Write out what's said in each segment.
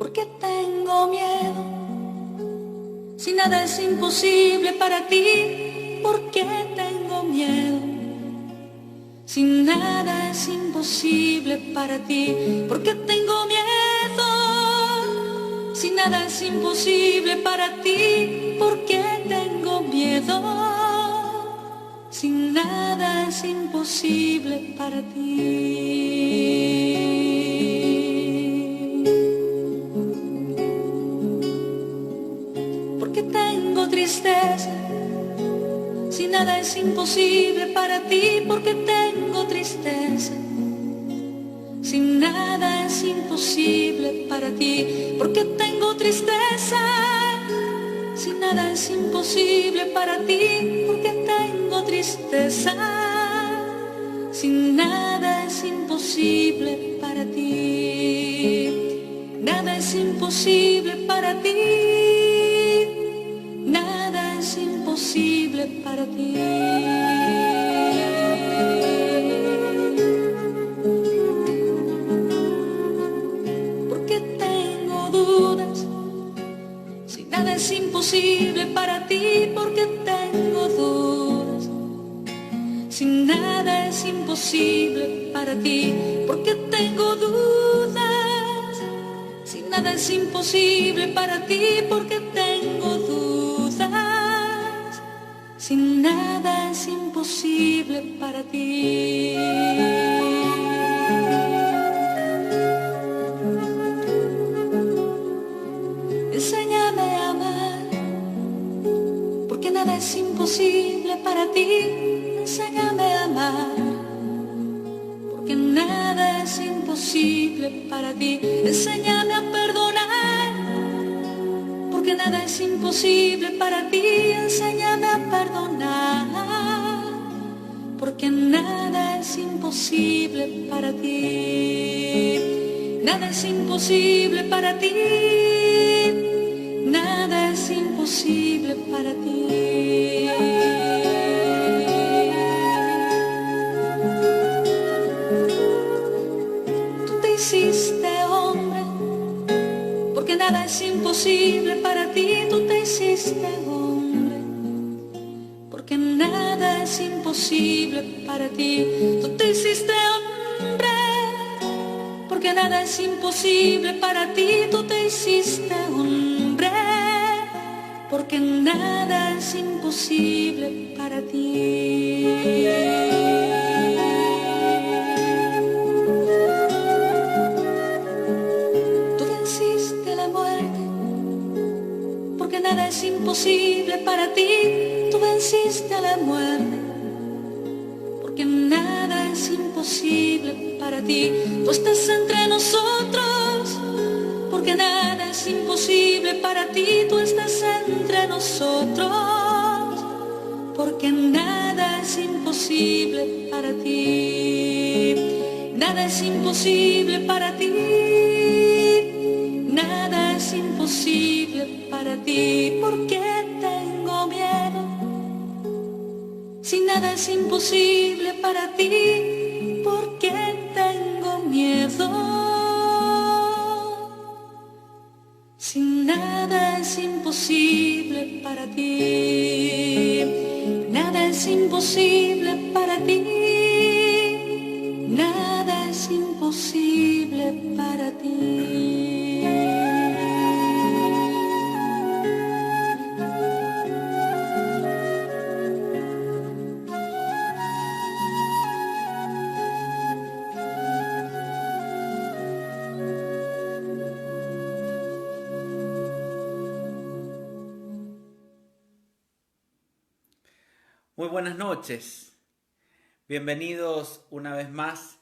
¿Por qué tengo miedo? Si nada es imposible para ti, ¿por qué tengo miedo? Si nada es imposible para ti, ¿por qué tengo miedo? Si nada es imposible para ti, ¿por qué tengo miedo? Si nada es imposible para ti. ¿Por qué tengo tristeza? Si nada es imposible para ti, ¿por qué tengo tristeza? Si nada es imposible para ti, ¿por qué tengo tristeza? Si nada es imposible para ti, ¿por qué tengo tristeza? Si nada es imposible para ti, nada es imposible para ti, nada es imposible para ti. Nada es imposible para ti, porque tengo dudas. Si nada es imposible para ti, porque tengo dudas. Si nada es imposible para ti, porque tengo dudas. Si nada es imposible para ti. Enséñame a amar, porque nada es imposible para ti. Enséñame a amar, porque nada es imposible para ti. Enséñame a perdonar, porque nada es imposible para ti. Enséñame a perdonar, porque nada es imposible para ti. Nada es imposible para ti. Nada es imposible para ti. Tú te hiciste hombre, porque nada es imposible para ti. Tú te hiciste hombre, porque nada es imposible para ti. Tú te hiciste hombre, porque nada es imposible para ti. Tú te hiciste hombre, porque nada es imposible para ti. Tú venciste la muerte, porque nada es imposible para ti. Tú venciste la muerte, porque nada es imposible para ti. Tú estás entre nosotros, porque nada es imposible para ti. Tú estás entre nosotros, porque nada es imposible para ti. Nada es imposible para ti. Nada es imposible para ti. ¿Por qué tengo miedo? Si nada es imposible para ti, ¿por qué tengo miedo? Si nada es imposible para ti, nada es imposible para ti, nada es imposible para ti. Muy buenas noches, bienvenidos una vez más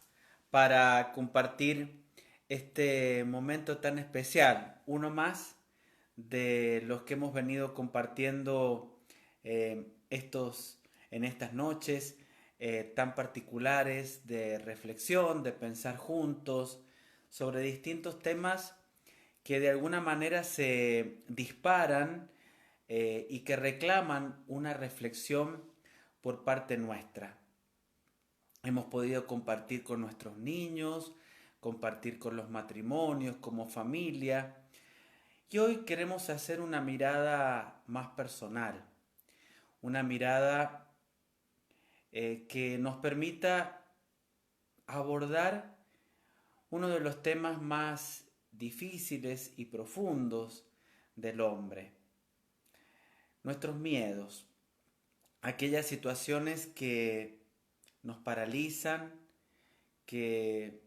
para compartir este momento tan especial, uno más de los que hemos venido compartiendo en estas noches tan particulares de reflexión, de pensar juntos sobre distintos temas que de alguna manera se disparan y que reclaman una reflexión por parte nuestra. Hemos podido compartir con nuestros niños, compartir con los matrimonios, como familia, Y hoy queremos hacer una mirada más personal, una mirada que nos permita abordar uno de los temas más difíciles y profundos del hombre, nuestros miedos, aquellas situaciones que nos paralizan, que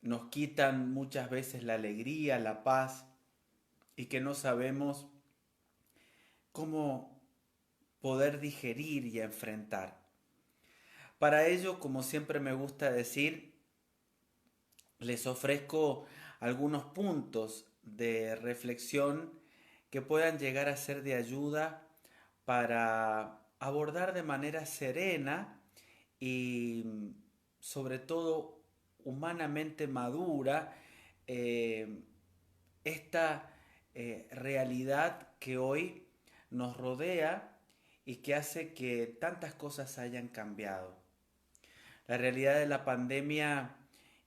nos quitan muchas veces la alegría, la paz y que no sabemos cómo poder digerir y enfrentar. Para ello, como siempre me gusta decir, les ofrezco algunos puntos de reflexión que puedan llegar a ser de ayuda para abordar de manera serena y sobre todo humanamente madura eh, esta realidad que hoy nos rodea y que hace que tantas cosas hayan cambiado. La realidad de la pandemia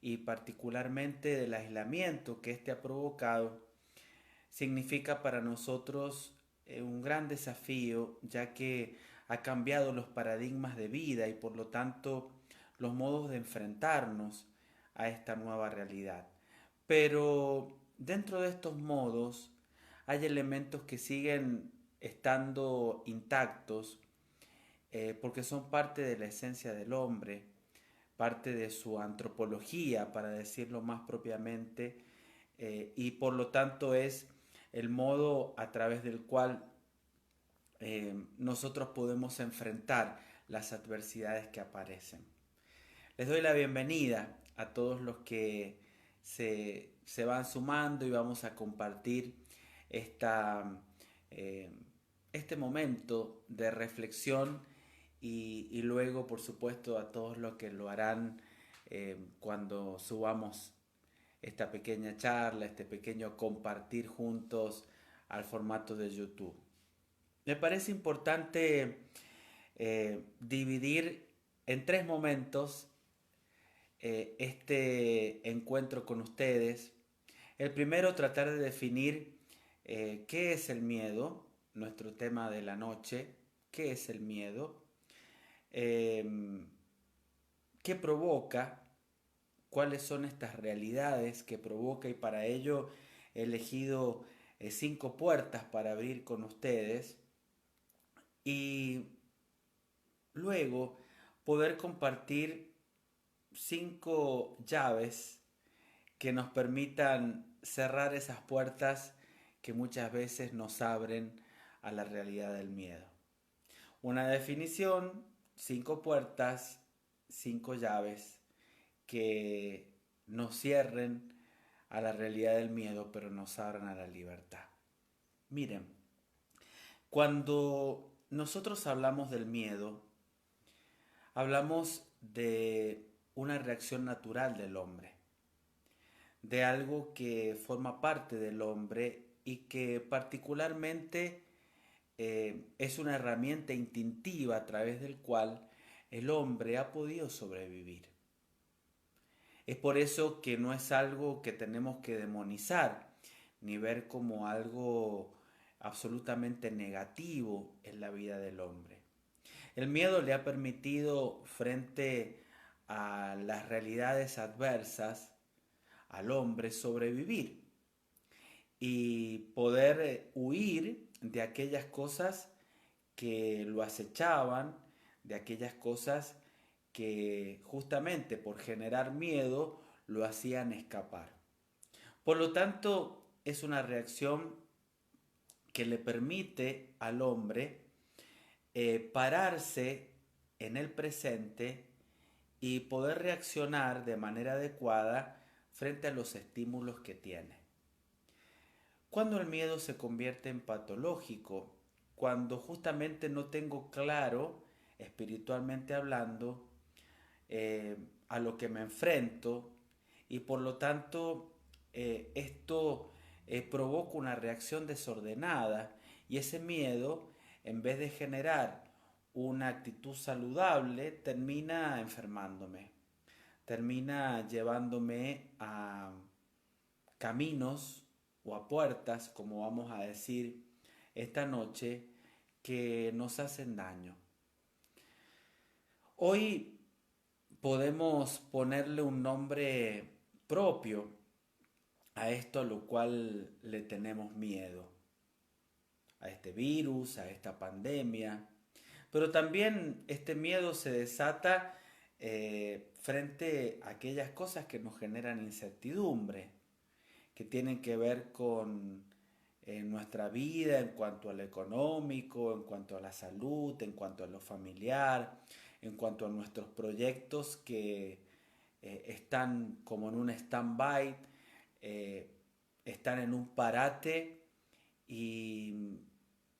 y particularmente del aislamiento que éste ha provocado significa para nosotros un gran desafío, ya que ha cambiado los paradigmas de vida y por lo tanto los modos de enfrentarnos a esta nueva realidad. Pero dentro de estos modos hay elementos que siguen estando intactos porque son parte de la esencia del hombre, parte de su antropología, para decirlo más propiamente, y por lo tanto es el modo a través del cual nosotros podemos enfrentar las adversidades que aparecen. Les doy la bienvenida a todos los que se van sumando y vamos a compartir esta, eh, este momento de reflexión y luego, por supuesto, a todos los que lo harán cuando subamos esta pequeña charla, este pequeño compartir juntos al formato de YouTube. Me parece importante dividir en tres momentos este encuentro con ustedes. El primero, tratar de definir qué es el miedo, nuestro tema de la noche, qué es el miedo, eh, qué provoca, cuáles son estas realidades que provoca y para ello he elegido 5 puertas para abrir con ustedes y luego poder compartir 5 llaves que nos permitan cerrar esas puertas que muchas veces nos abren a la realidad del miedo. Una definición, 5 puertas, 5 llaves que nos cierren a la realidad del miedo, pero nos abran a la libertad. Miren, cuando nosotros hablamos del miedo, hablamos de una reacción natural del hombre, de algo que forma parte del hombre y que particularmente es una herramienta instintiva a través del cual el hombre ha podido sobrevivir. Es por eso que no es algo que tenemos que demonizar ni ver como algo absolutamente negativo en la vida del hombre. El miedo le ha permitido, frente a las realidades adversas, al hombre sobrevivir y poder huir de aquellas cosas que lo acechaban, de aquellas cosas que justamente por generar miedo lo hacían escapar. Por lo tanto, es una reacción que le permite al hombre pararse en el presente y poder reaccionar de manera adecuada frente a los estímulos que tiene. Cuando el miedo se convierte en patológico, cuando justamente no tengo claro, espiritualmente hablando, a lo que me enfrento y por lo tanto esto provoca una reacción desordenada y ese miedo, en vez de generar una actitud saludable, termina enfermándome, termina llevándome a caminos o a puertas, como vamos a decir esta noche, que nos hacen daño. Hoy podemos ponerle un nombre propio a esto a lo cual le tenemos miedo, a este virus, a esta pandemia, pero también este miedo se desata frente a aquellas cosas que nos generan incertidumbre, que tienen que ver con nuestra vida en cuanto a lo económico, en cuanto a la salud, en cuanto a lo familiar, en cuanto a nuestros proyectos que están como en un stand-by, están en un parate y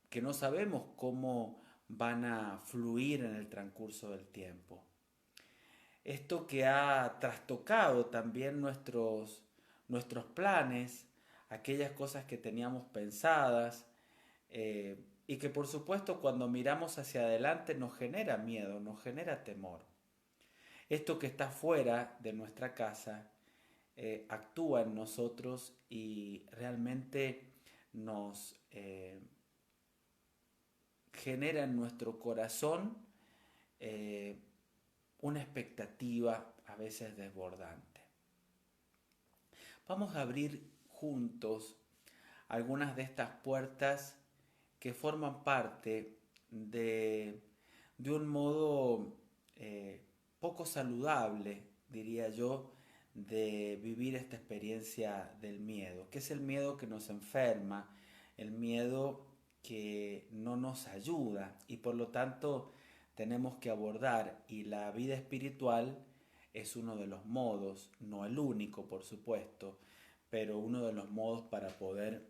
que no sabemos cómo van a fluir en el transcurso del tiempo. Esto que ha trastocado también nuestros planes, aquellas cosas que teníamos pensadas, y que por supuesto cuando miramos hacia adelante nos genera miedo, nos genera temor. Esto que está fuera de nuestra casa actúa en nosotros y realmente nos genera en nuestro corazón una expectativa a veces desbordante. Vamos a abrir juntos algunas de estas puertas que forman parte de un modo poco saludable, diría yo, de vivir esta experiencia del miedo, que es el miedo que nos enferma, el miedo que no nos ayuda y por lo tanto tenemos que abordar, y la vida espiritual es uno de los modos, no el único por supuesto, pero uno de los modos para poder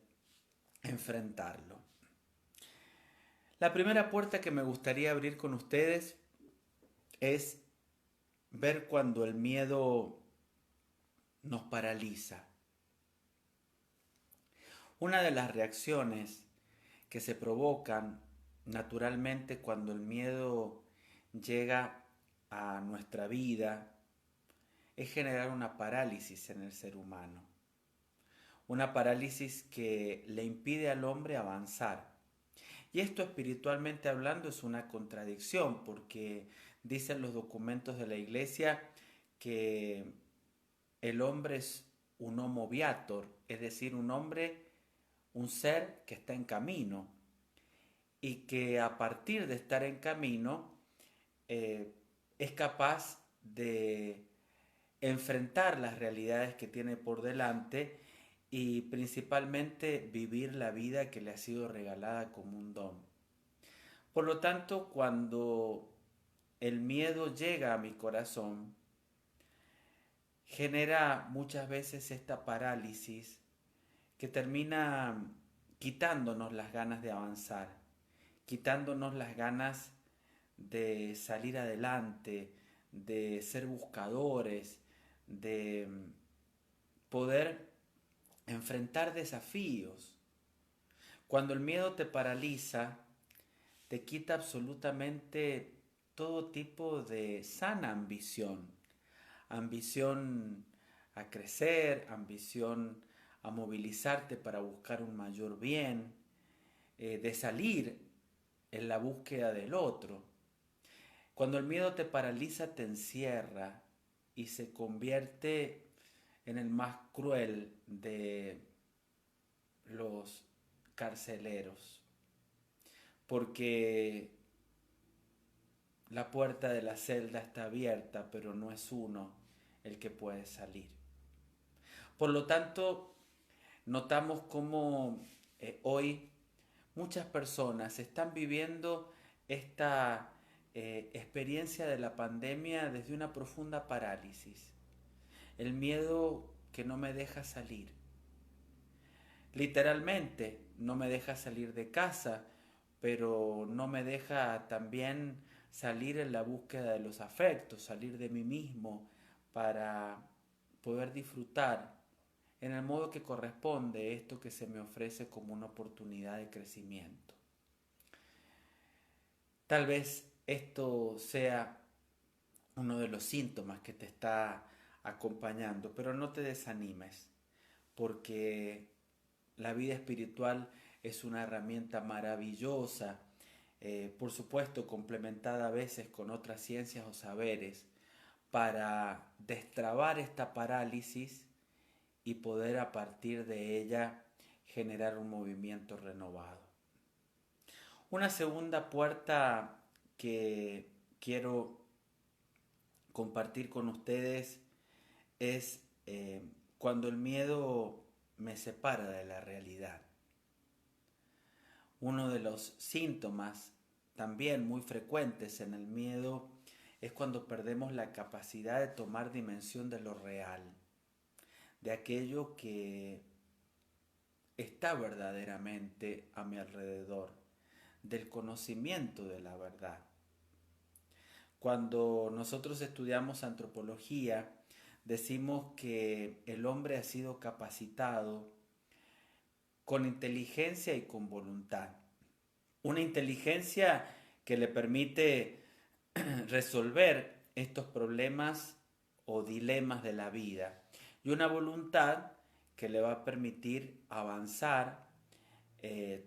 enfrentarlo. La primera puerta que me gustaría abrir con ustedes es ver cuando el miedo nos paraliza. Una de las reacciones que se provocan naturalmente cuando el miedo llega a nuestra vida es generar una parálisis en el ser humano. Una parálisis que le impide al hombre avanzar. Y esto espiritualmente hablando es una contradicción porque dicen los documentos de la Iglesia que el hombre es un homo viator, es decir, un hombre, un ser que está en camino y que a partir de estar en camino es capaz de enfrentar las realidades que tiene por delante y principalmente vivir la vida que le ha sido regalada como un don. Por lo tanto, cuando el miedo llega a mi corazón, genera muchas veces esta parálisis que termina quitándonos las ganas de avanzar, quitándonos las ganas de salir adelante, de ser buscadores, de poder enfrentar desafíos. Cuando el miedo te paraliza, te quita absolutamente todo tipo de sana ambición. Ambición a crecer, ambición a movilizarte para buscar un mayor bien, de salir en la búsqueda del otro. Cuando el miedo te paraliza, te encierra y se convierte en el más cruel de los carceleros, porque la puerta de la celda está abierta, pero no es uno el que puede salir. Por lo tanto, notamos cómo hoy muchas personas están viviendo esta experiencia de la pandemia desde una profunda parálisis. El miedo que no me deja salir. Literalmente, no me deja salir de casa, pero no me deja también salir en la búsqueda de los afectos, salir de mí mismo para poder disfrutar en el modo que corresponde esto que se me ofrece como una oportunidad de crecimiento. Tal vez esto sea uno de los síntomas que te está acompañando, pero no te desanimes, porque la vida espiritual es una herramienta maravillosa, por supuesto complementada a veces con otras ciencias o saberes, para destrabar esta parálisis y poder a partir de ella generar un movimiento renovado. Una segunda puerta que quiero compartir con ustedes es cuando el miedo me separa de la realidad. Uno de los síntomas también muy frecuentes en el miedo es cuando perdemos la capacidad de tomar dimensión de lo real, de aquello que está verdaderamente a mi alrededor, del conocimiento de la verdad. Cuando nosotros estudiamos antropología, decimos que el hombre ha sido capacitado con inteligencia y con voluntad. Una inteligencia que le permite resolver estos problemas o dilemas de la vida y una voluntad que le va a permitir avanzar,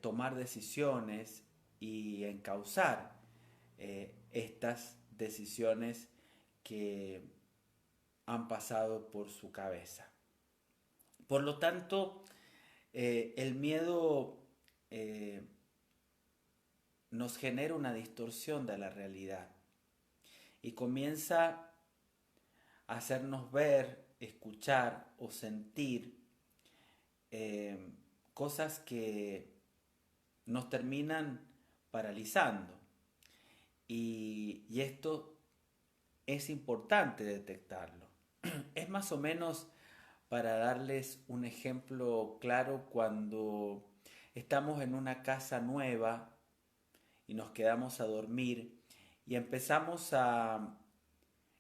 tomar decisiones y encauzar estas decisiones que han pasado por su cabeza. Por lo tanto, el miedo nos genera una distorsión de la realidad y comienza a hacernos ver, escuchar o sentir cosas que nos terminan paralizando. Y esto es importante detectarlo. Es más o menos para darles un ejemplo claro cuando estamos en una casa nueva y nos quedamos a dormir y empezamos a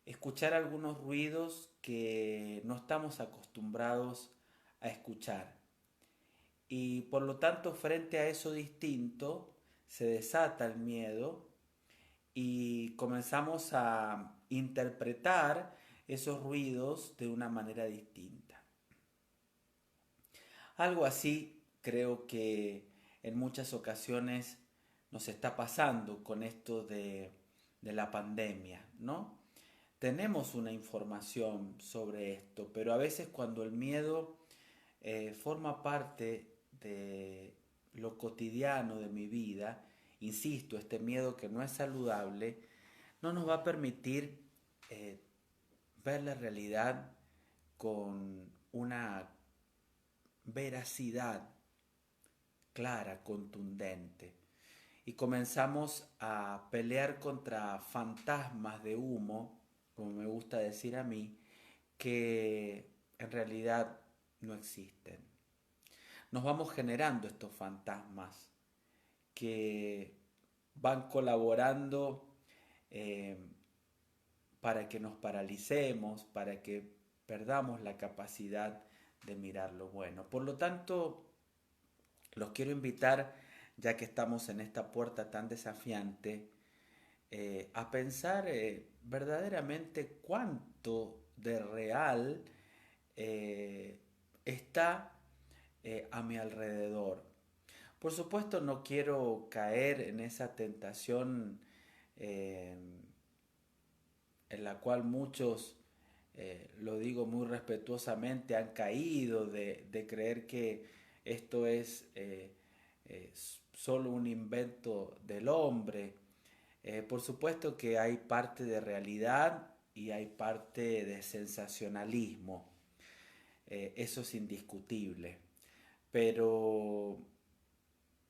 escuchar algunos ruidos que no estamos acostumbrados a escuchar. Y por lo tanto, frente a eso distinto, se desata el miedo y comenzamos a interpretar esos ruidos de una manera distinta. Algo así creo que en muchas ocasiones nos está pasando con esto de la pandemia, ¿no? Tenemos una información sobre esto, pero a veces cuando el miedo forma parte de lo cotidiano de mi vida, insisto, este miedo que no es saludable, no nos va a permitir ver la realidad con una veracidad clara, contundente. Y comenzamos a pelear contra fantasmas de humo, como me gusta decir a mí, que en realidad no existen. Nos vamos generando estos fantasmas que van colaborando para que nos paralicemos, para que perdamos la capacidad de mirar lo bueno. Por lo tanto, los quiero invitar, ya que estamos en esta puerta tan desafiante, a pensar verdaderamente cuánto de real está a mi alrededor. Por supuesto, no quiero caer en esa tentación en la cual muchos, lo digo muy respetuosamente, han caído de creer que esto es solo un invento del hombre. Por supuesto que hay parte de realidad y hay parte de sensacionalismo. Eso es indiscutible. Pero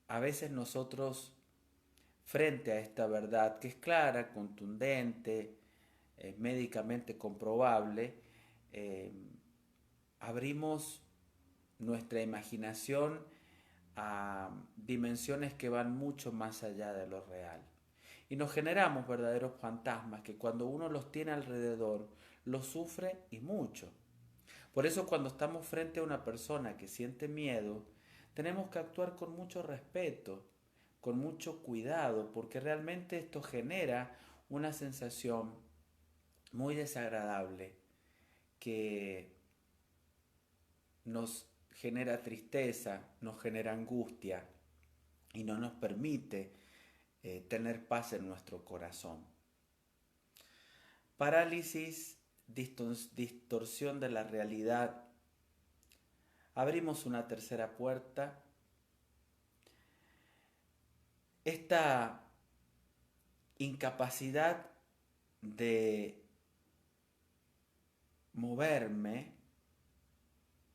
a veces nosotros, frente a esta verdad que es clara, contundente, médicamente comprobable, abrimos nuestra imaginación a dimensiones que van mucho más allá de lo real. Y nos generamos verdaderos fantasmas que cuando uno los tiene alrededor, los sufre y mucho. Por eso cuando estamos frente a una persona que siente miedo, tenemos que actuar con mucho respeto, con mucho cuidado, porque realmente esto genera una sensación muy desagradable que nos genera tristeza, nos genera angustia y no nos permite tener paz en nuestro corazón. Parálisis, distorsión de la realidad. Abrimos una tercera puerta. Esta incapacidad de moverme,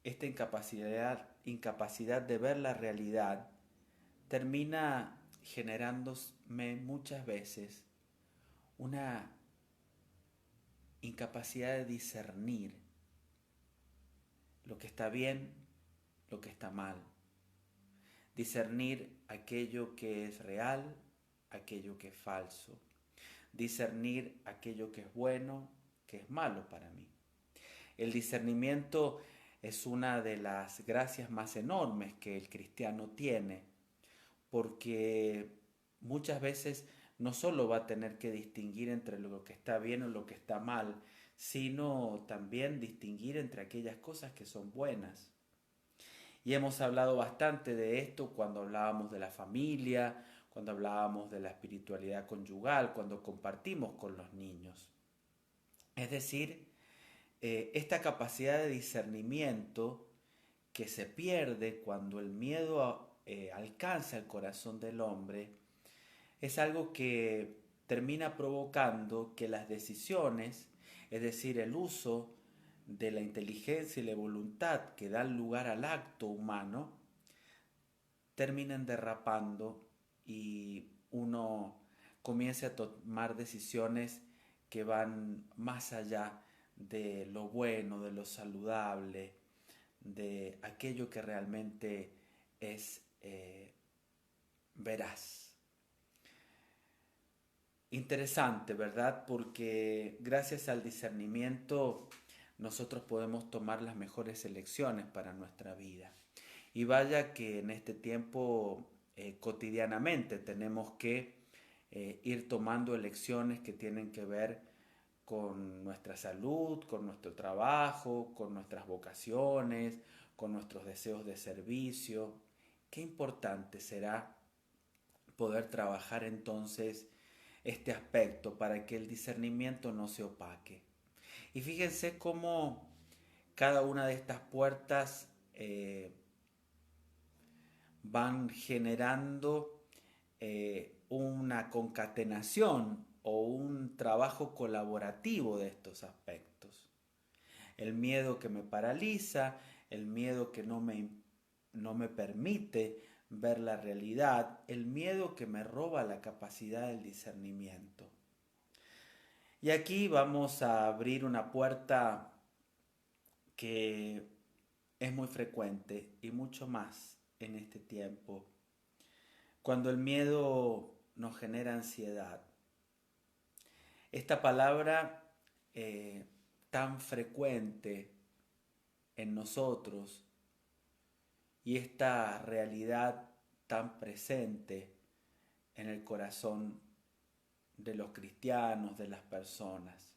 esta incapacidad de ver la realidad, termina generándome muchas veces una incapacidad de discernir lo que está bien, lo que está mal. Discernir aquello que es real, aquello que es falso. Discernir aquello que es bueno, que es malo para mí. El discernimiento es una de las gracias más enormes que el cristiano tiene, porque muchas veces no solo va a tener que distinguir entre lo que está bien o lo que está mal, sino también distinguir entre aquellas cosas que son buenas. Y hemos hablado bastante de esto cuando hablábamos de la familia, cuando hablábamos de la espiritualidad conyugal, cuando compartimos con los niños. Es decir, esta capacidad de discernimiento que se pierde cuando el miedo alcanza el corazón del hombre, es algo que termina provocando que las decisiones, es decir, el uso de la inteligencia y la voluntad que dan lugar al acto humano, terminen derrapando y uno comience a tomar decisiones que van más allá de lo bueno, de lo saludable, de aquello que realmente es veraz. Interesante, ¿verdad? Porque gracias al discernimiento nosotros podemos tomar las mejores elecciones para nuestra vida. Y vaya que en este tiempo cotidianamente tenemos que ir tomando elecciones que tienen que ver con nuestra salud, con nuestro trabajo, con nuestras vocaciones, con nuestros deseos de servicio. Qué importante será poder trabajar entonces este aspecto para que el discernimiento no se opaque. Y fíjense cómo cada una de estas puertas van generando una concatenación o un trabajo colaborativo de estos aspectos. El miedo que me paraliza, el miedo que no me permite ver la realidad, el miedo que me roba la capacidad del discernimiento. Y aquí vamos a abrir una puerta que es muy frecuente y mucho más en este tiempo, cuando el miedo nos genera ansiedad. Esta palabra tan frecuente en nosotros y esta realidad tan presente en el corazón de los cristianos, de las personas.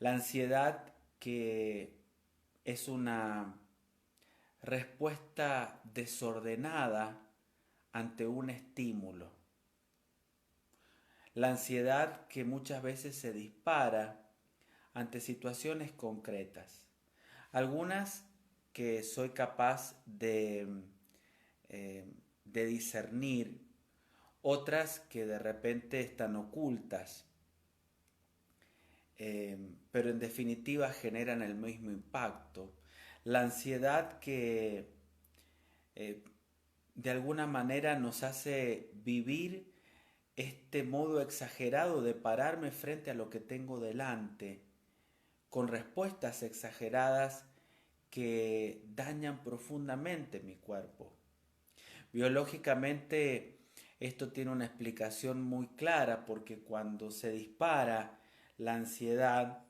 La ansiedad que es una respuesta desordenada ante un estímulo. La ansiedad que muchas veces se dispara ante situaciones concretas. Algunas que soy capaz de discernir, otras que de repente están ocultas, pero en definitiva generan el mismo impacto. La ansiedad que de alguna manera nos hace vivir este modo exagerado de pararme frente a lo que tengo delante, con respuestas exageradas que dañan profundamente mi cuerpo. Biológicamente esto tiene una explicación muy clara, porque cuando se dispara la ansiedad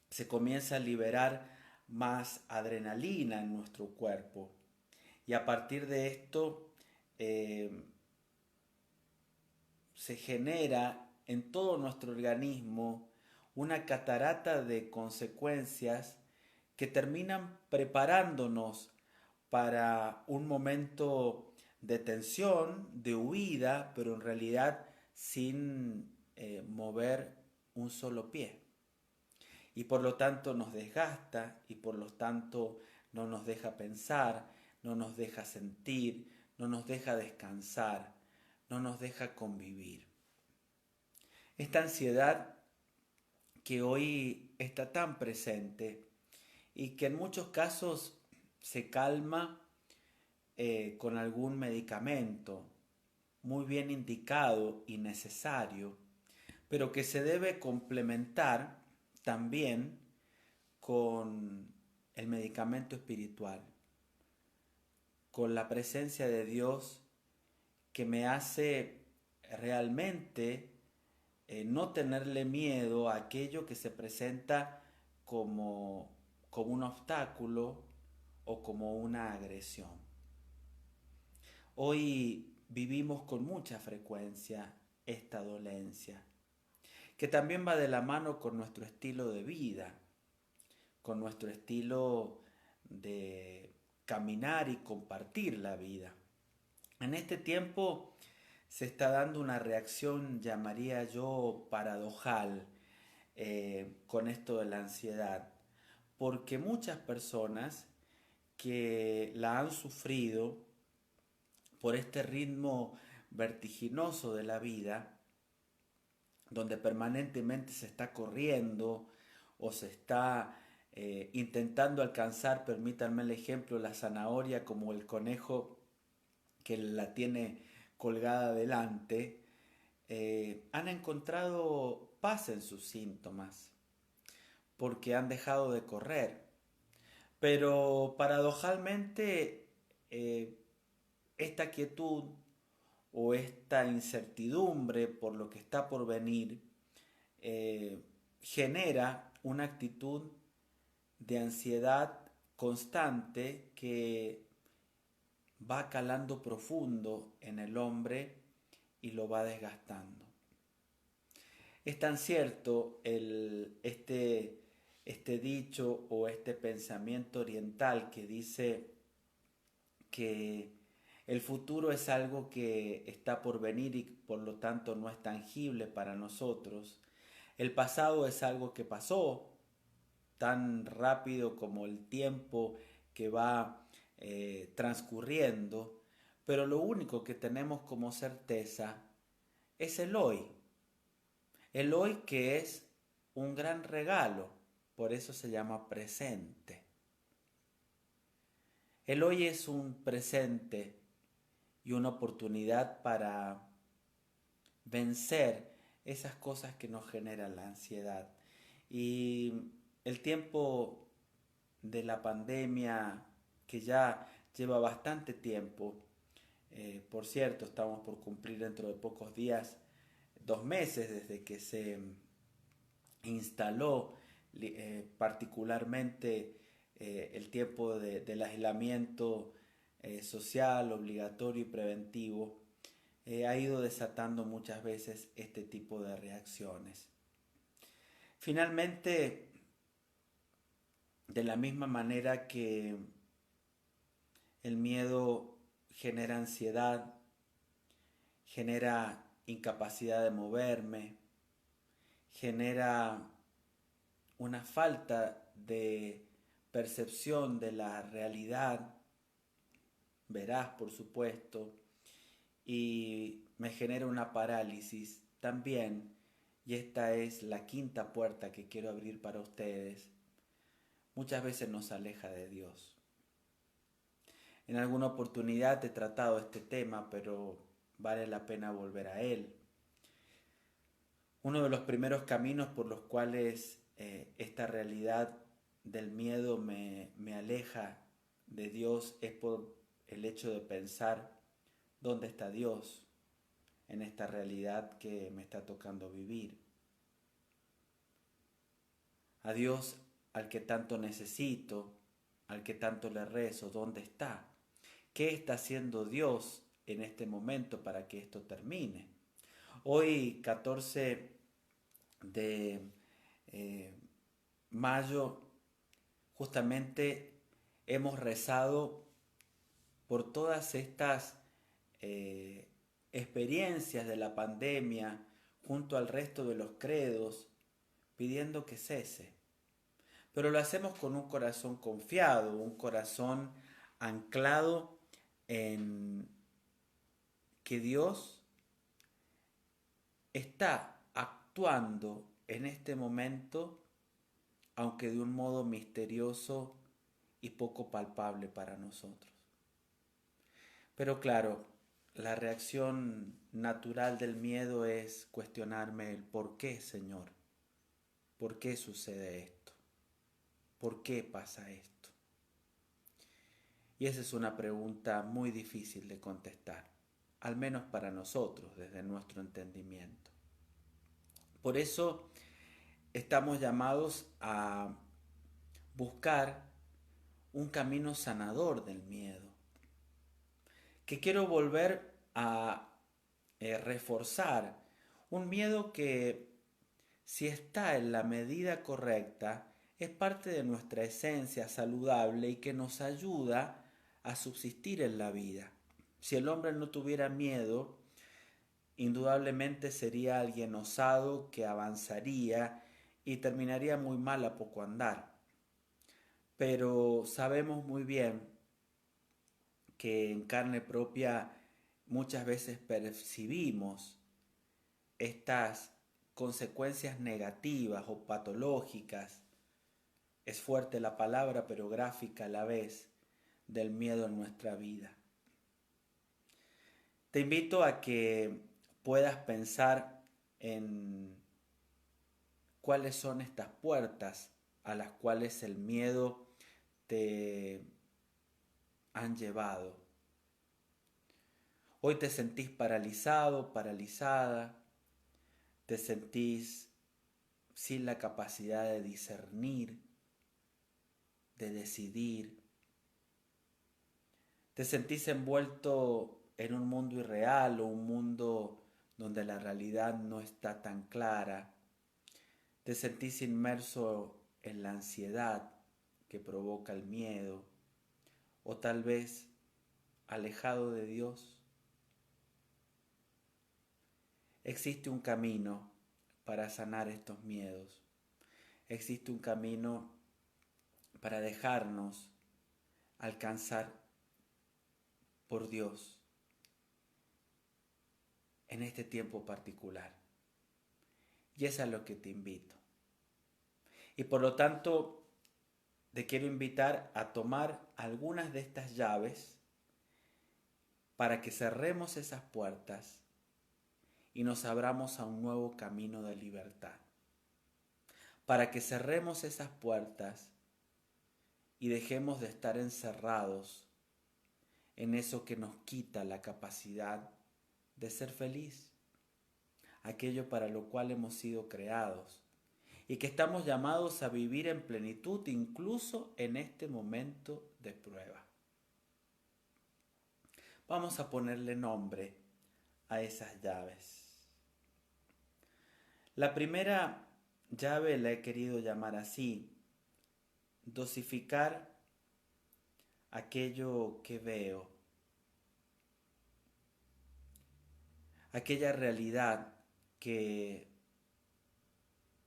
se comienza a liberar más adrenalina en nuestro cuerpo, y a partir de esto se genera en todo nuestro organismo una catarata de consecuencias que terminan preparándonos para un momento de tensión, de huida, pero en realidad sin mover un solo pie. Y por lo tanto nos desgasta y por lo tanto no nos deja pensar, no nos deja sentir, no nos deja descansar, no nos deja convivir. Esta ansiedad que hoy está tan presente y que en muchos casos se calma con algún medicamento muy bien indicado y necesario, pero que se debe complementar también con el medicamento espiritual, con la presencia de Dios que me hace realmente no tenerle miedo a aquello que se presenta como un obstáculo o como una agresión. Hoy vivimos con mucha frecuencia esta dolencia, que también va de la mano con nuestro estilo de vida, con nuestro estilo de caminar y compartir la vida. En este tiempo se está dando una reacción, llamaría yo, paradojal con esto de la ansiedad, porque muchas personas que la han sufrido por este ritmo vertiginoso de la vida, donde permanentemente se está corriendo o se está intentando alcanzar, permítanme el ejemplo, la zanahoria como el conejo que la tiene colgada delante, han encontrado paz en sus síntomas porque han dejado de correr. Pero paradojalmente esta quietud o esta incertidumbre por lo que está por venir genera una actitud de ansiedad constante que va calando profundo en el hombre y lo va desgastando. Es tan cierto este dicho o este pensamiento oriental que dice que el futuro es algo que está por venir y por lo tanto no es tangible para nosotros. El pasado es algo que pasó tan rápido como el tiempo que va transcurriendo, pero lo único que tenemos como certeza es el hoy que es un gran regalo, por eso se llama presente. El hoy es un presente y una oportunidad para vencer esas cosas que nos generan la ansiedad. Y el tiempo de la pandemia, que ya lleva bastante tiempo, por cierto, estamos por cumplir dentro de pocos días 2 meses desde que se instaló particularmente el tiempo del aislamiento social, obligatorio y preventivo, ha ido desatando muchas veces este tipo de reacciones. Finalmente, de la misma manera que el miedo genera ansiedad, genera incapacidad de moverme, genera una falta de percepción de la realidad, veraz por supuesto, y me genera una parálisis también, y esta es la quinta puerta que quiero abrir para ustedes. Muchas veces nos aleja de Dios. En alguna oportunidad he tratado este tema, pero vale la pena volver a él. Uno de los primeros caminos por los cuales esta realidad del miedo me aleja de Dios es por el hecho de pensar dónde está Dios en esta realidad que me está tocando vivir. A Dios al que tanto necesito, al que tanto le rezo, ¿dónde está? ¿Qué está haciendo Dios en este momento para que esto termine? Hoy, 14 de mayo, justamente hemos rezado por todas estas experiencias de la pandemia junto al resto de los credos, pidiendo que cese. Pero lo hacemos con un corazón confiado, un corazón anclado en que Dios está actuando en este momento, aunque de un modo misterioso y poco palpable para nosotros. Pero claro, la reacción natural del miedo es cuestionarme el por qué, Señor. ¿Por qué sucede esto? ¿Por qué pasa esto? Y esa es una pregunta muy difícil de contestar, al menos para nosotros, desde nuestro entendimiento. Por eso estamos llamados a buscar un camino sanador del miedo, que quiero volver a reforzar, un miedo que, si está en la medida correcta, es parte de nuestra esencia saludable y que nos ayuda a subsistir en la vida. Si el hombre no tuviera miedo, indudablemente sería alguien osado que avanzaría y terminaría muy mal a poco andar. Pero sabemos muy bien que en carne propia muchas veces percibimos estas consecuencias negativas o patológicas, es fuerte la palabra pero gráfica a la vez, del miedo en nuestra vida. Te invito a que puedas pensar en cuáles son estas puertas a las cuales el miedo te han llevado. Hoy te sentís paralizado, paralizada, te sentís sin la capacidad de discernir, de decidir, te sentís envuelto en un mundo irreal o un mundo donde la realidad no está tan clara, te sentís inmerso en la ansiedad que provoca el miedo, o tal vez alejado de Dios. Existe un camino para sanar estos miedos. Existe un camino para dejarnos alcanzar por Dios en este tiempo particular. Y es a lo que te invito. Y por lo tanto, te quiero invitar a tomar algunas de estas llaves para que cerremos esas puertas y nos abramos a un nuevo camino de libertad. Para que cerremos esas puertas y dejemos de estar encerrados en eso que nos quita la capacidad de ser feliz, aquello para lo cual hemos sido creados y que estamos llamados a vivir en plenitud incluso en este momento de prueba. Vamos a ponerle nombre a esas llaves. La primera llave la he querido llamar así: dosificar aquello que veo, aquella realidad que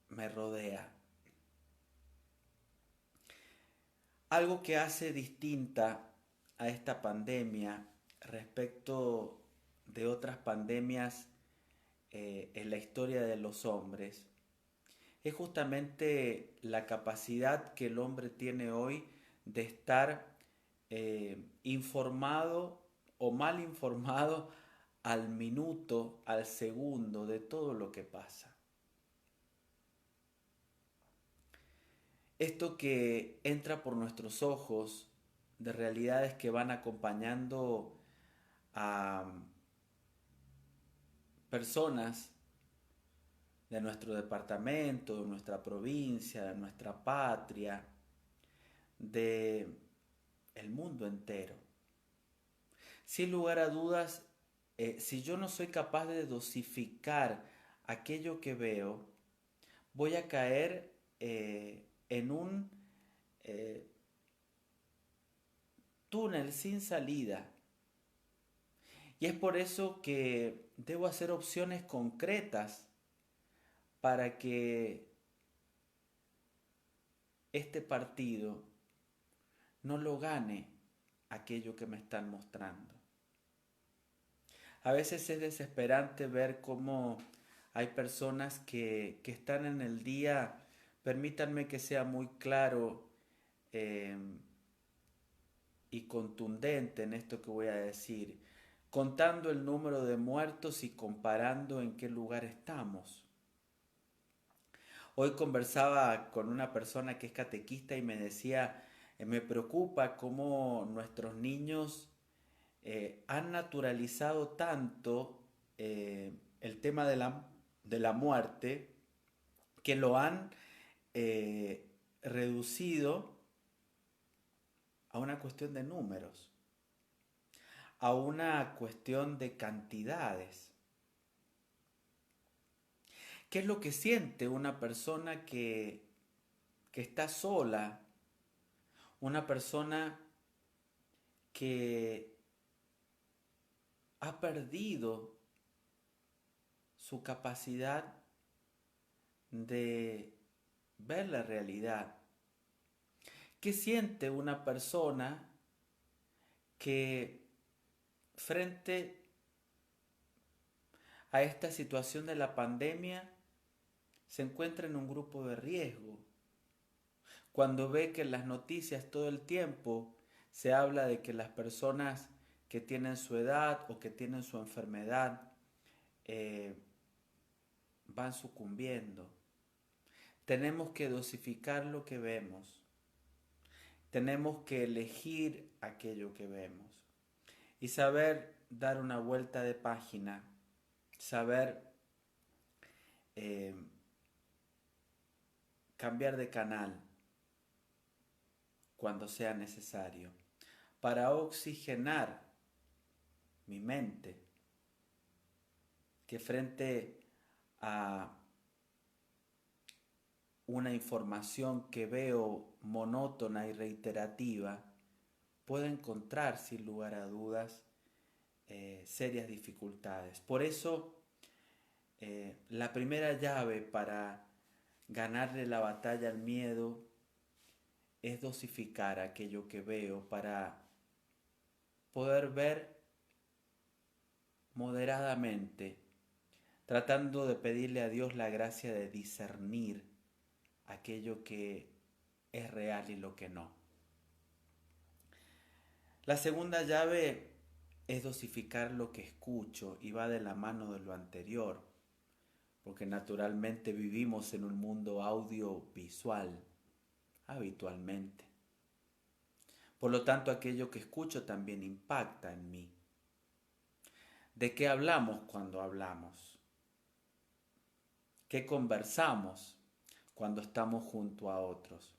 me rodea. Algo que hace distinta a esta pandemia respecto de otras pandemias en la historia de los hombres es justamente la capacidad que el hombre tiene hoy de estar informado o mal informado al minuto, al segundo de todo lo que pasa. Esto que entra por nuestros ojos de realidades que van acompañando a personas de nuestro departamento, de nuestra provincia, de nuestra patria, de el mundo entero. Sin lugar a dudas, si yo no soy capaz de dosificar aquello que veo, voy a caer en un túnel sin salida. Y es por eso que debo hacer opciones concretas para que este partido no lo gane aquello que me están mostrando. A veces es desesperante ver cómo hay personas que están en el día, permítanme que sea muy claro eh, y contundente en esto que voy a decir, contando el número de muertos y comparando en qué lugar estamos. Hoy conversaba con una persona que es catequista y me decía, me preocupa cómo nuestros niños han naturalizado tanto el tema de la muerte que lo han reducido a una cuestión de números, a una cuestión de cantidades. ¿Qué es lo que siente una persona que está sola? Una persona que ha perdido su capacidad de ver la realidad. ¿Qué siente una persona que frente a esta situación de la pandemia se encuentra en un grupo de riesgo? Cuando ve que en las noticias todo el tiempo se habla de que las personas que tienen su edad o que tienen su enfermedad van sucumbiendo. Tenemos que dosificar lo que vemos. Tenemos que elegir aquello que vemos. Y saber dar una vuelta de página. Saber cambiar de canal cuando sea necesario. Para oxigenar mi mente. Que frente a una información que veo monótona y reiterativa, puedo encontrar sin lugar a dudas serias dificultades. Por eso, la primera llave para ganarle la batalla al miedo es dosificar aquello que veo para poder ver moderadamente, tratando de pedirle a Dios la gracia de discernir aquello que es real y lo que no. La segunda llave es dosificar lo que escucho y va de la mano de lo anterior, porque naturalmente vivimos en un mundo audiovisual habitualmente. Por lo tanto, aquello que escucho también impacta en mí. ¿De qué hablamos cuando hablamos? ¿Qué conversamos cuando estamos junto a otros?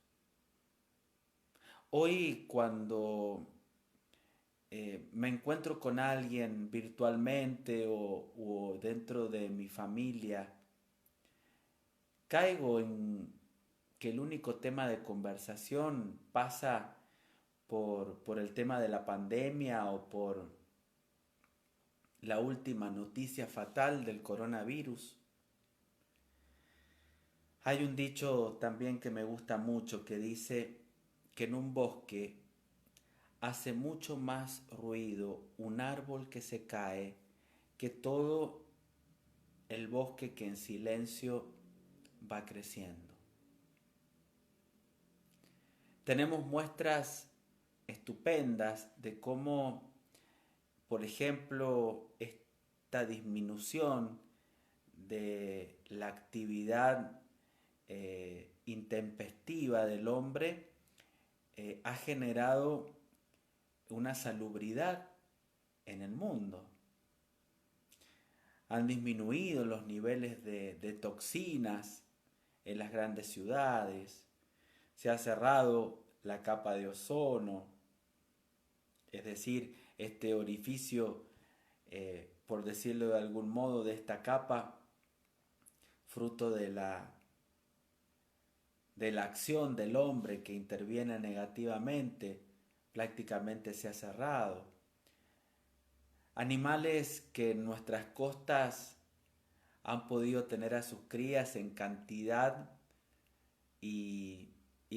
Hoy cuando me encuentro con alguien virtualmente o dentro de mi familia, caigo en que el único tema de conversación pasa por el tema de la pandemia o por la última noticia fatal del coronavirus. Hay un dicho también que me gusta mucho que dice que en un bosque hace mucho más ruido un árbol que se cae que todo el bosque que en silencio va creciendo. Tenemos muestras estupendas de cómo, por ejemplo, esta disminución de la actividad intempestiva del hombre ha generado una salubridad en el mundo. Han disminuido los niveles de toxinas en las grandes ciudades, se ha cerrado la capa de ozono, es decir, este orificio, por decirlo de algún modo, de esta capa, fruto de la acción del hombre que interviene negativamente, prácticamente se ha cerrado. Animales que en nuestras costas han podido tener a sus crías en cantidad y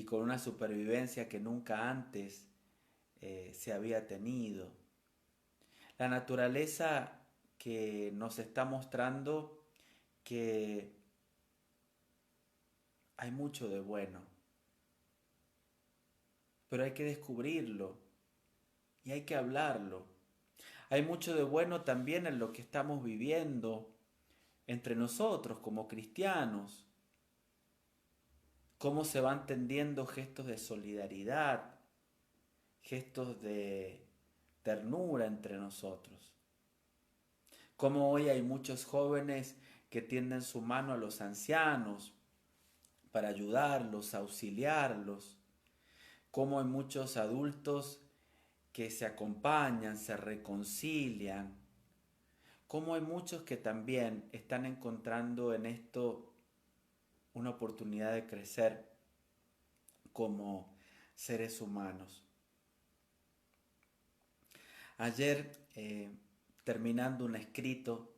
con una supervivencia que nunca antes se había tenido. La naturaleza que nos está mostrando que hay mucho de bueno, pero hay que descubrirlo y hay que hablarlo. Hay mucho de bueno también en lo que estamos viviendo entre nosotros como cristianos, cómo se van tendiendo gestos de solidaridad, gestos de ternura entre nosotros. Cómo hoy hay muchos jóvenes que tienden su mano a los ancianos para ayudarlos, auxiliarlos. Cómo hay muchos adultos que se acompañan, se reconcilian. Cómo hay muchos que también están encontrando en esto una oportunidad de crecer como seres humanos. Ayer, terminando un escrito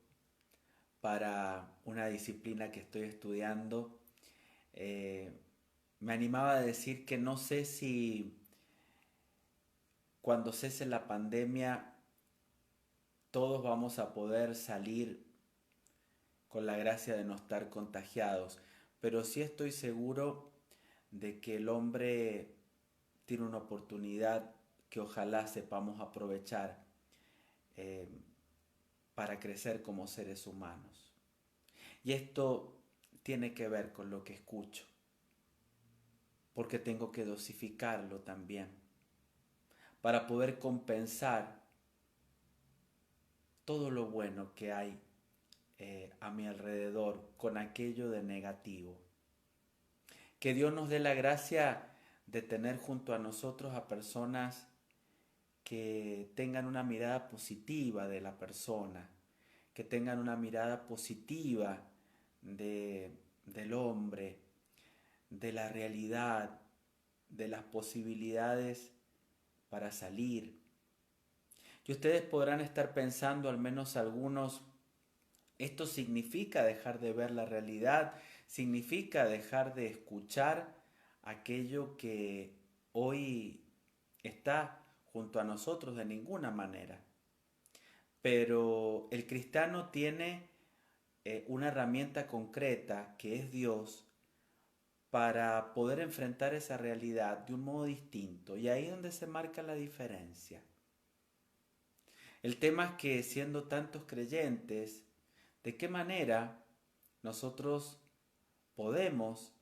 para una disciplina que estoy estudiando, me animaba a decir que no sé si cuando cese la pandemia todos vamos a poder salir con la gracia de no estar contagiados, pero sí estoy seguro de que el hombre tiene una oportunidad que ojalá sepamos aprovechar eh, para crecer como seres humanos. Y esto tiene que ver con lo que escucho, porque tengo que dosificarlo también, para poder compensar todo lo bueno que hay a mi alrededor con aquello de negativo. Que Dios nos dé la gracia de tener junto a nosotros a personas que tengan una mirada positiva de la persona, que tengan una mirada positiva del hombre, de la realidad, de las posibilidades para salir. Y ustedes podrán estar pensando, al menos algunos, esto significa dejar de ver la realidad, significa dejar de escuchar aquello que hoy está junto a nosotros de ninguna manera. Pero el cristiano tiene una herramienta concreta que es Dios para poder enfrentar esa realidad de un modo distinto. Y ahí es donde se marca la diferencia. El tema es que siendo tantos creyentes, ¿de qué manera nosotros podemos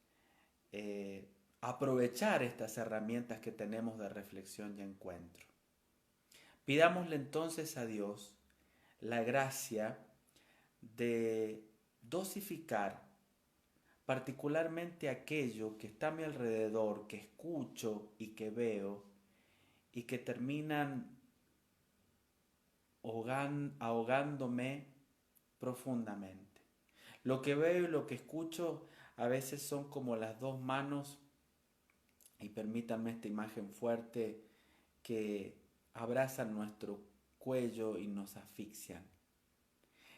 aprovechar estas herramientas que tenemos de reflexión y encuentro? Pidámosle entonces a Dios la gracia de dosificar particularmente aquello que está a mi alrededor, que escucho y que veo, y que terminan ahogándome profundamente. Lo que veo y lo que escucho a veces son como las dos manos, y permítanme esta imagen fuerte, que abrazan nuestro cuello y nos asfixian.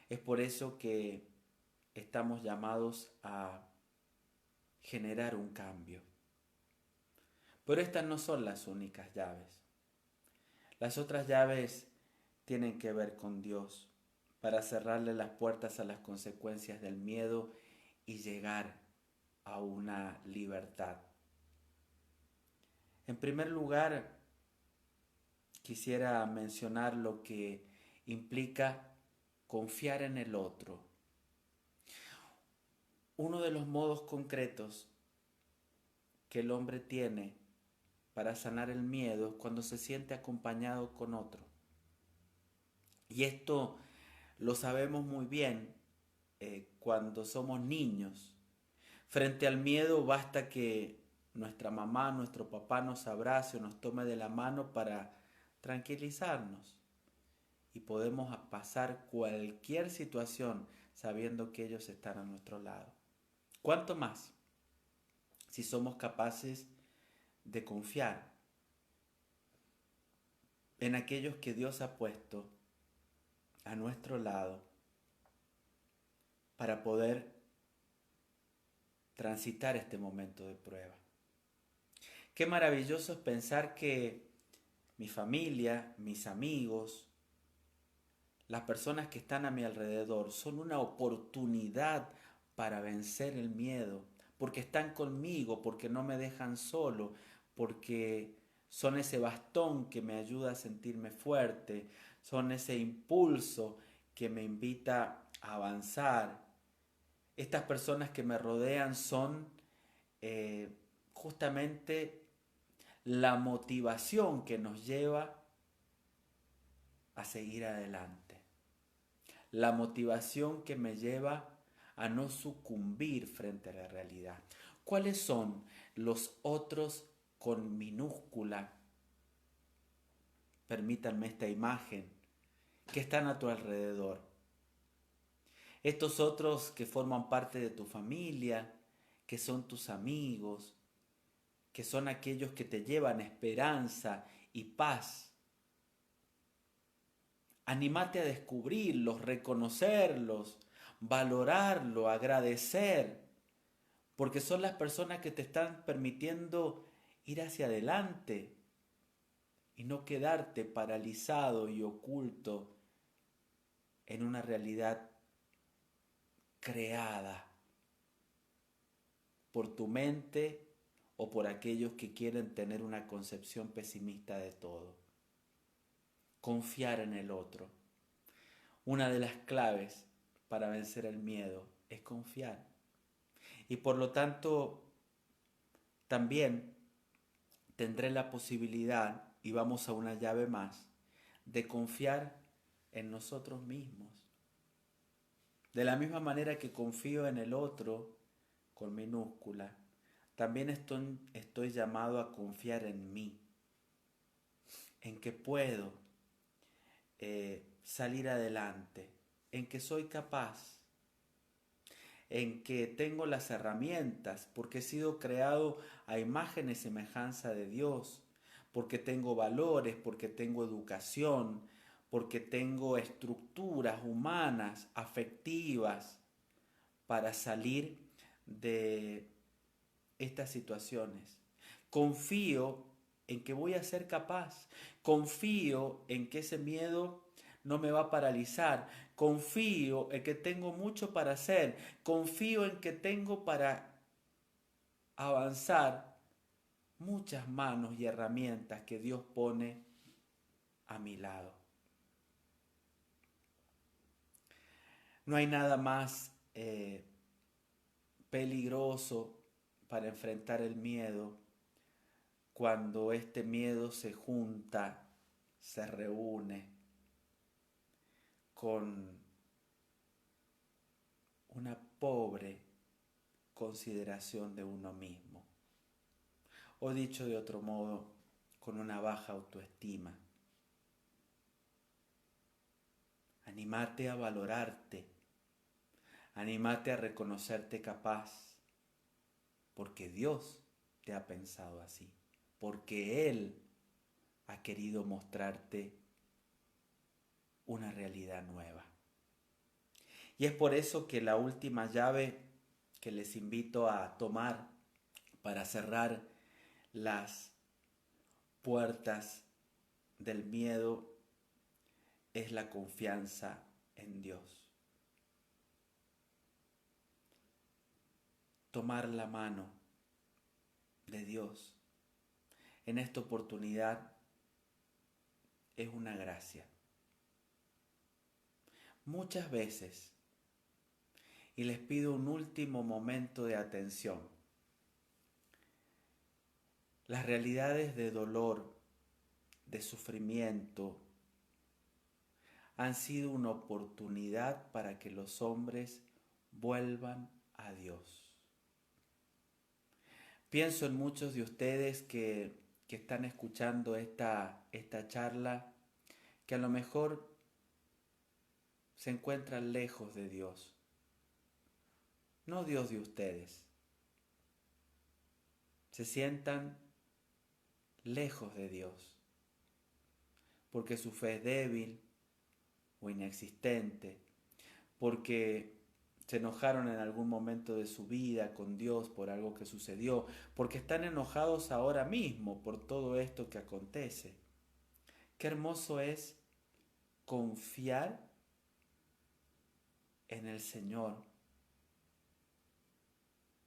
Es por eso que estamos llamados a generar un cambio. Pero estas no son las únicas llaves. Las otras llaves tienen que ver con Dios, para cerrarle las puertas a las consecuencias del miedo y llegar a una libertad. En primer lugar, quisiera mencionar lo que implica confiar en el otro. Uno de los modos concretos que el hombre tiene para sanar el miedo es cuando se siente acompañado con otro. Y esto lo sabemos muy bien cuando somos niños. Frente al miedo basta que nuestra mamá, nuestro papá nos abrace o nos tome de la mano para tranquilizarnos. Y podemos pasar cualquier situación sabiendo que ellos están a nuestro lado. ¿Cuánto más si somos capaces de confiar? en aquellos que Dios ha puesto a nuestro lado para poder transitar este momento de prueba. Qué maravilloso es pensar que mi familia, mis amigos, las personas que están a mi alrededor son una oportunidad para vencer el miedo, porque están conmigo, porque no me dejan solo, porque son ese bastón que me ayuda a sentirme fuerte, son ese impulso que me invita a avanzar. Estas personas que me rodean son justamente la motivación que nos lleva a seguir adelante. La motivación que me lleva a no sucumbir frente a la realidad. ¿Cuáles son los otros con minúscula? Permítanme esta imagen, que están a tu alrededor. Estos otros que forman parte de tu familia, que son tus amigos, que son aquellos que te llevan esperanza y paz. Anímate a descubrirlos, reconocerlos, valorarlo, agradecer, porque son las personas que te están permitiendo ir hacia adelante y no quedarte paralizado y oculto en una realidad creada por tu mente o por aquellos que quieren tener una concepción pesimista de todo. Confiar en el otro. Una de las claves para vencer el miedo es confiar. Y por lo tanto, también tendré la posibilidad, y vamos a una llave más, de confiar en nosotros mismos. De la misma manera que confío en el otro, con minúscula, también estoy llamado a confiar en mí, en que puedo salir adelante, en que soy capaz, en que tengo las herramientas, porque he sido creado a imagen y semejanza de Dios, porque tengo valores, porque tengo educación, porque tengo estructuras humanas, afectivas, para salir de estas situaciones. Confío en que voy a ser capaz. Confío en que ese miedo no me va a paralizar. Confío en que tengo mucho para hacer. Confío en que tengo para avanzar muchas manos y herramientas que Dios pone a mi lado. No hay nada más peligroso para enfrentar el miedo cuando este miedo se junta, se reúne con una pobre consideración de uno mismo. O dicho de otro modo, con una baja autoestima. Anímate a valorarte, anímate a reconocerte capaz, porque Dios te ha pensado así, porque Él ha querido mostrarte una realidad nueva. Y es por eso que la última llave que les invito a tomar para cerrar las puertas del miedo es la confianza en Dios. Tomar la mano de Dios en esta oportunidad es una gracia. Muchas veces, y les pido un último momento de atención, las realidades de dolor, de sufrimiento, han sido una oportunidad para que los hombres vuelvan a Dios. Pienso en muchos de ustedes que están escuchando esta charla, que a lo mejor se encuentran lejos de Dios. No Dios de ustedes. Se sientan lejos de Dios. porque su fe es débil o inexistente, porque se enojaron en algún momento de su vida con Dios por algo que sucedió, porque están enojados ahora mismo por todo esto que acontece. Qué hermoso es confiar en el Señor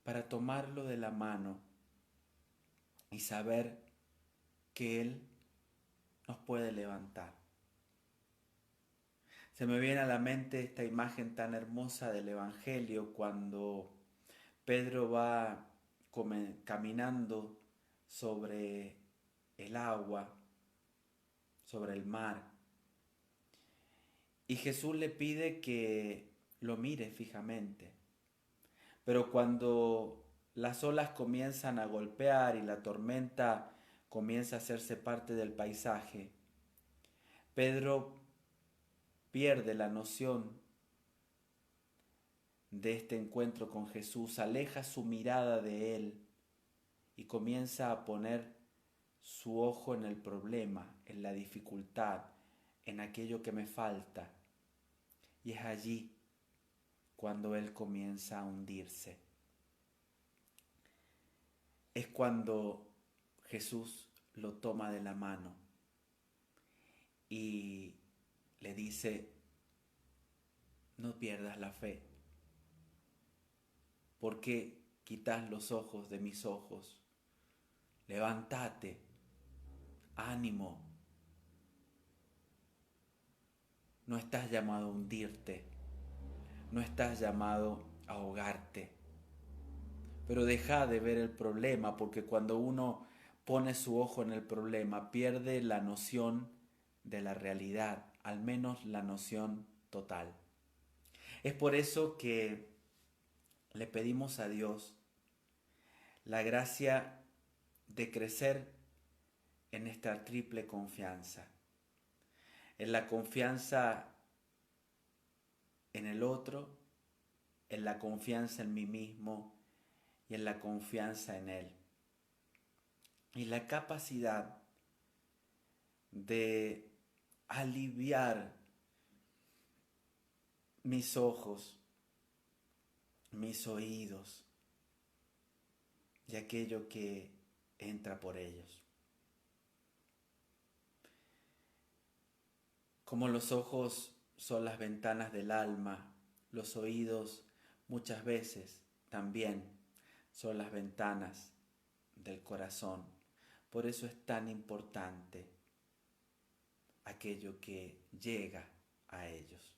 para tomarlo de la mano y saber que Él nos puede levantar. Se me viene a la mente esta imagen tan hermosa del Evangelio cuando Pedro va caminando sobre el agua, sobre el mar, y Jesús le pide que lo mire fijamente. Pero cuando las olas comienzan a golpear y la tormenta comienza a hacerse parte del paisaje, Pedro pierde la noción de este encuentro con Jesús, aleja su mirada de Él y comienza a poner su ojo en el problema, en la dificultad, en aquello que me falta. Y es allí cuando Él comienza a hundirse. Es cuando Jesús lo toma de la mano y le dice: no pierdas la fe. ¿Por qué quitas los ojos de mis ojos? Levántate, ánimo. No estás llamado a hundirte, no estás llamado a ahogarte. Pero deja de ver el problema, porque cuando uno pone su ojo en el problema, pierde la noción de la realidad, al menos la noción total. Es por eso que le pedimos a Dios la gracia de crecer en esta triple confianza, en la confianza en el otro, en la confianza en mí mismo y en la confianza en Él. Y la capacidad de aliviar mis ojos, mis oídos y aquello que entra por ellos. Como los ojos son las ventanas del alma, los oídos muchas veces también son las ventanas del corazón. Por eso es tan importante aquello que llega a ellos.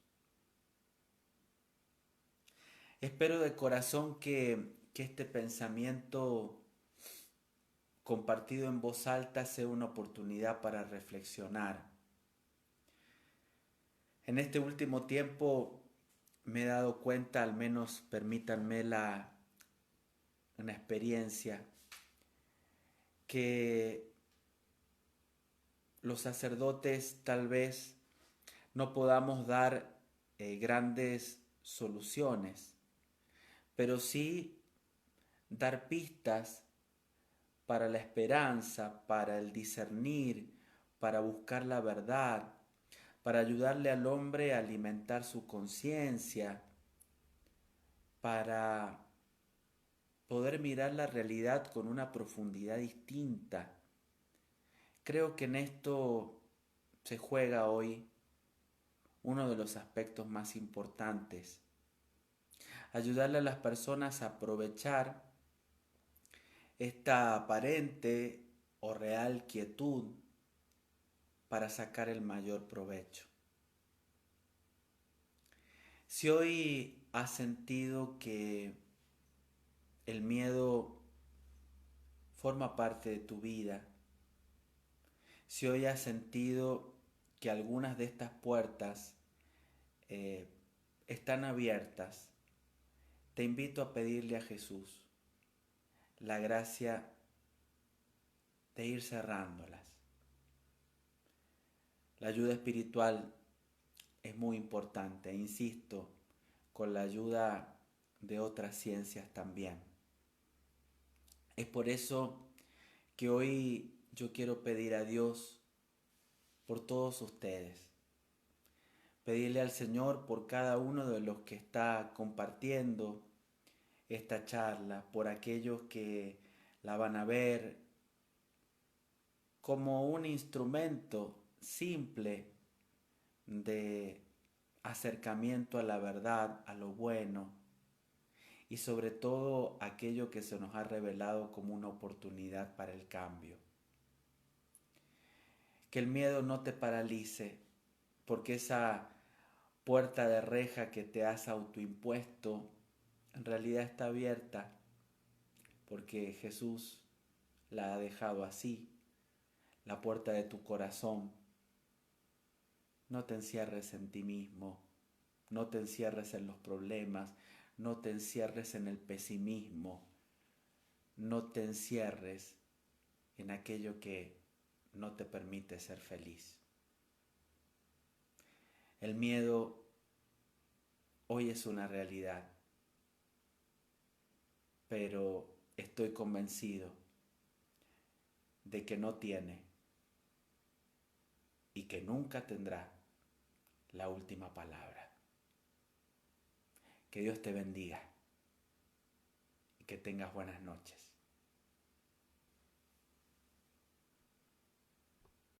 Espero de corazón que este pensamiento compartido en voz alta sea una oportunidad para reflexionar. En este último tiempo me he dado cuenta, al menos permítanme una experiencia, que los sacerdotes tal vez no podamos dar grandes soluciones, pero sí dar pistas para la esperanza, para el discernir, para buscar la verdad, para ayudarle al hombre a alimentar su conciencia, para poder mirar la realidad con una profundidad distinta. Creo que en esto se juega hoy uno de los aspectos más importantes. Ayudarle a las personas a aprovechar esta aparente o real quietud para sacar el mayor provecho. Si hoy has sentido que el miedo forma parte de tu vida, si hoy has sentido que algunas de estas puertas están abiertas, te invito a pedirle a Jesús la gracia de ir cerrándolas. La ayuda espiritual es muy importante, insisto, con la ayuda de otras ciencias también. Es por eso que hoy yo quiero pedir a Dios por todos ustedes. Pedirle al Señor por cada uno de los que está compartiendo esta charla, por aquellos que la van a ver como un instrumento simple de acercamiento a la verdad, a lo bueno, y sobre todo aquello que se nos ha revelado como una oportunidad para el cambio. Que el miedo no te paralice, porque esa puerta de reja que te has autoimpuesto en realidad está abierta, porque Jesús la ha dejado así, la puerta de tu corazón. No te encierres en ti mismo, no te encierres en los problemas, no te encierres en el pesimismo, no te encierres en aquello que no te permite ser feliz. El miedo hoy es una realidad, pero estoy convencido de que no tiene y que nunca tendrá la última palabra. Que Dios te bendiga y que tengas buenas noches.